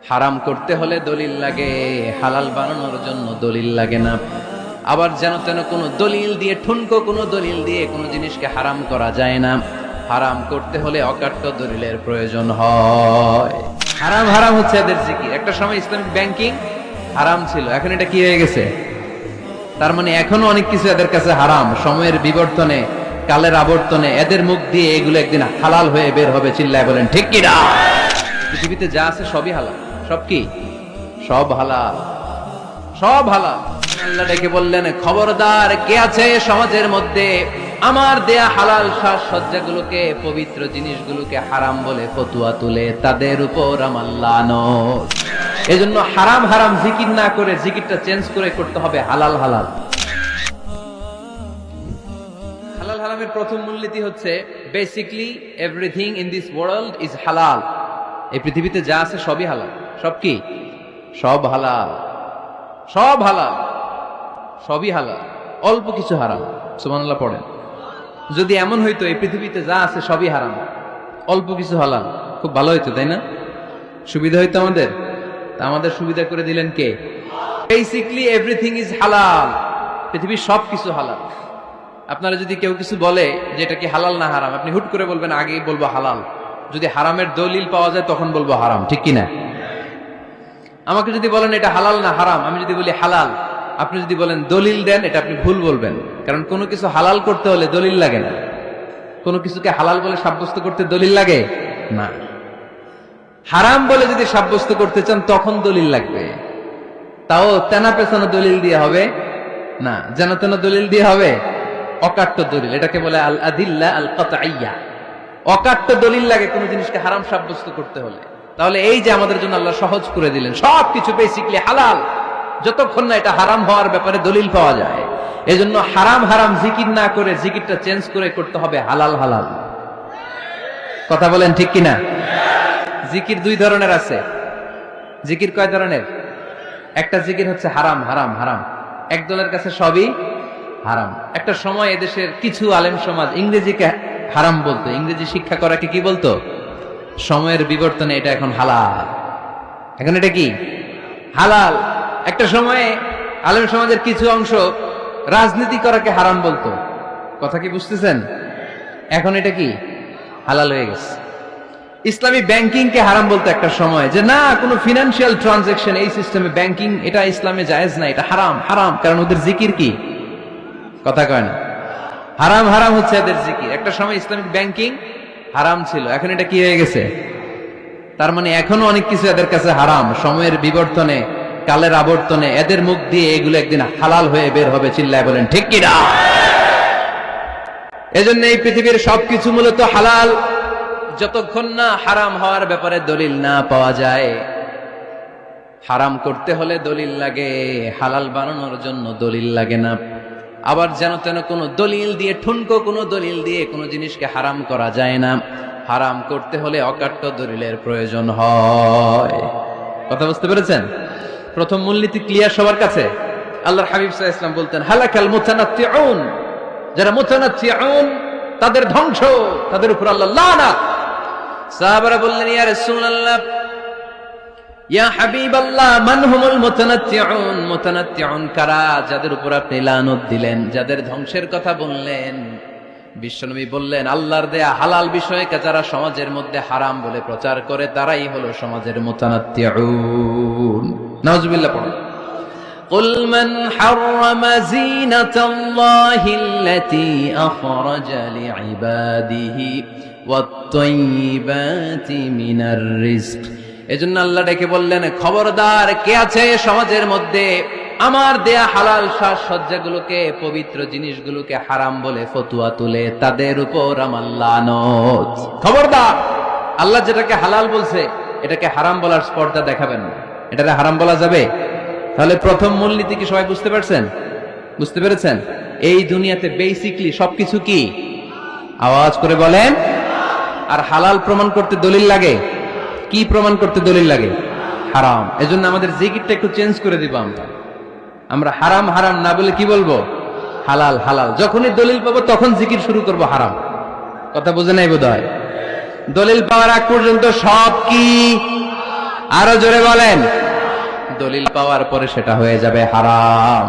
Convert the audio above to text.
হারাম করতে হলে দলিল লাগে, হালাল বানানোর জন্য দলিল লাগে না। আবার যেন তেন কোনো দলিল দিয়ে, ঠুনকো কোনো দলিল দিয়ে কোনো জিনিসকে হারাম করা যায় না। হারাম করতে হলে অকাট্য দলিলের প্রয়োজন হয়। হারাম হারাম হচ্ছে এদের জিকির। একটা সময় ইসলামিক ব্যাংকিং হারাম ছিল, এখন এটা কি হয়ে গেছে? তার মানে এখনো অনেক কিছু এদের কাছে হারাম। সময়ের বিবর্তনে, কালের আবর্তনে এদের মুখ দিয়ে এগুলো একদিন হালাল হয়ে বের হবে। চিল্লায় বলেন ঠিক কি না? পৃথিবীতে যা আছে সবই হালাল। সব কি? সব হালাল, সব হালাল। আল্লাহ ডেকে বললেন, খবরদার, কে আছে সমাজের মধ্যে আমার দেয়া হালাল সাজসজ্জাগুলোকে, পবিত্র জিনিসগুলোকে হারাম বলে ফতুয়া তুলে, তাদের উপর আমার লানত। এজন্য হারাম হারাম জিকির না করে জিকিরটা চেঞ্জ করে করতে হবে হালাল হালাল। হালাল হারামের প্রথম মূলনীতি হচ্ছে basically everything in this world is হালাল। এই পৃথিবীতে যা আছে সবই হালাল। সব কি? সব হালাল, সব হালাল, সবই হালাল, অল্প কিছু হারাম। সুবহানাল্লাহ পড়েন। যদি এমন হইতো এই পৃথিবীতে যা আছে সবই হারাম, অল্প কিছু হালাল, খুব ভালো হইতো, তাই না? সুবিধা হইতো আমাদের। তা আমাদের সুবিধা করে দিলেন কে? বেসিকলি এভরিথিং ইজ হালাল। পৃথিবীর সব কিছু হালাল। আপনারা যদি কেউ কিছু বলে যে এটা কি হালাল না হারাম, আপনি হুট করে বলবেন আগেই বলবো হালাল। যদি হারামের দলিল পাওয়া যায় তখন বলবো হারাম, ঠিক কিনা? আমাকে যদি বলেন এটা হালাল না হারাম, আমি যদি বলি হালাল, আপনি যদি বলেন দলিল দেন, এটা আপনি ভুল বলবেন। কারণ কোনো কিছু হালাল করতে হলে দলিল লাগে না। কোনো কিছুকে হালাল বলে সাব্যস্ত করতে দলিল লাগে না। হারাম বলে যদি সাব্যস্ত করতে চান তখন দলিল লাগবে। তাও তেনা পেছানো দলিল দিয়ে হবে না, যেন তেন দলিল দিয়ে হবে, অকাট্য দলিল। এটাকে বলে আল আদিল্লা আল কাতঈয়া। অকাট্য দলিল লাগে কোনো জিনিসকে হারাম সাব্যস্ত করতে হলে। তাহলে এই যে আমাদের জন্য আল্লাহ সহজ করে দিলেন, সবকিছু বেসিকলি হালাল যতক্ষণ না এটা হারাম হওয়ার ব্যাপারে দলিল পাওয়া যায়। এজন্য হারাম হারাম জিকির না করে জিকিরটা চেঞ্জ করে করতে হবে হালাল হালাল। কথা বলেন ঠিক কিনা? জিকির দুই ধরনের আছে। জিকির কয় ধরনের? একটা জিকির হচ্ছে হারাম হারাম হারাম, একদলের কাছে সবই হারাম। একটা সময় এদেশের কিছু আলেম সমাজ ইংরেজিকে হারাম বলতো, ইংরেজি শিক্ষা করাকে কি বলতো? সময়ের বিবর্তনে এটা এখন হালাল। এখন এটা কি? হালাল। একটা সময়ে আলেম সমাজের কিছু অংশ রাজনীতি করাকে হারাম বলতো। কথা কি বুঝতেছেন? এখন এটা কি? হালাল হয়ে গেছে। ইসলামী ব্যাংকিং কে হারাম বলতো একটা সময়, যে না, কোনো ফিনান্সিয়াল ট্রানজাকশন এই সিস্টেমে ব্যাংকিং এটা ইসলামে জায়েজ না, এটা হারাম হারাম। কারণ ওদের জিকির কি? কথা কয় না। হারাম হারাম হচ্ছে এদের জিকির। একটা সময় ইসলামিক ব্যাংকিং হারাম ছিল, এখন এটা কি হয়ে গেছে? তার মানে এখনো অনেক কিছু এদের কাছে হারাম। সময়ের বিবর্তনে, কালের আবর্তনে এদের মুখ দিয়ে এগুলো একদিন হালাল হয়ে বের হবে। চিল্লায় বলেন ঠিক কি না? এজন্য এই পৃথিবীর সবকিছু মূলত হালাল যতক্ষণ না হারাম হওয়ার ব্যাপারে দলিল না পাওয়া যায়। হারাম করতে হলে দলিল লাগে, হালাল বানানোর জন্য দলিল লাগে না। আবার যেন তেন কোনো দলিল দিয়ে, ঠুনকো কোনো দলিল দিয়ে কোনো জিনিসকে হারাম করা যায় না। হারাম করতে হলে অকাট্য দলিলের প্রয়োজন হয়। কথা বুঝতে পেরেছেন? প্রথম মূলনীতি ক্লিয়ার সবার কাছে? আল্লাহর হাবিব সাল্লাল্লাহু আলাইহি ওয়াসাল্লাম বলতেন, হালাকাল মুতানাত্তিউন। যারা মুতানাত্তিউন তাদের ধ্বংস, তাদের উপর আল্লাহ লানাত। সাহাবারা বললেন, ইয়া রাসূলুল্লাহ, ইয়া হাবিবাল্লাহ, মান হুমুল মুতানাত্তিউন? মুতানাত্তিউন কারা যাদের উপর আপনি লানত দিলেন, যাদের ধ্বংসের কথা বললেন? বিশ্বনবী বললেন, আল্লাহর দেয়া হালাল বিষয়কে যারা সমাজের মধ্যে হারাম বলে প্রচার করে তারাই হলো সমাজের মুতানাত্তিউন। নাউজুবিল্লাহ পড়ুন। قل من حرم زينة الله التي أخرج لعباده والطيبات من الرزق। এজন্য আল্লাহ ডেকে বললেন, খবরদার, কে আছে সমাজের মধ্যে আমার দেয়া হালাল সাজসজ্জাগুলোকে, পবিত্র জিনিসগুলোকে হারাম বলে ফতুয়া তুলে, তাদের উপর আমার লানত। খবরদার, আল্লাহ যেটাকে হালাল বলছে এটাকে হারাম বলার স্পর্ধা দেখাবেন না। এটাকে হারাম বলা যাবে? তাহলে প্রথম মূলনীতি কি সবাই বুঝতে পারছেন? বুঝতে পেরেছেন? এই দুনিয়াতে বেসিকলি সবকিছু কি? আওয়াজ করে বলেন। আর হালাল প্রমাণ করতে দলিল লাগে। কি প্রমাণ করতে দলিল লাগে? হারাম। এজন্য আমাদের জিকিরটা একটু চেঞ্জ করে দিব। আমরা হারাম হারাম না বলে কি বলবো? হালাল হালাল। যখনই দলিল পাবো তখন জিকির শুরু করব হারাম। কথা বুঝে নাই বোধহয়? দলিল পাওয়ার আগ পর্যন্ত সব কি? আরো জোরে বলেন। দলিল পাওয়ার পরে সেটা হয়ে যাবে হারাম।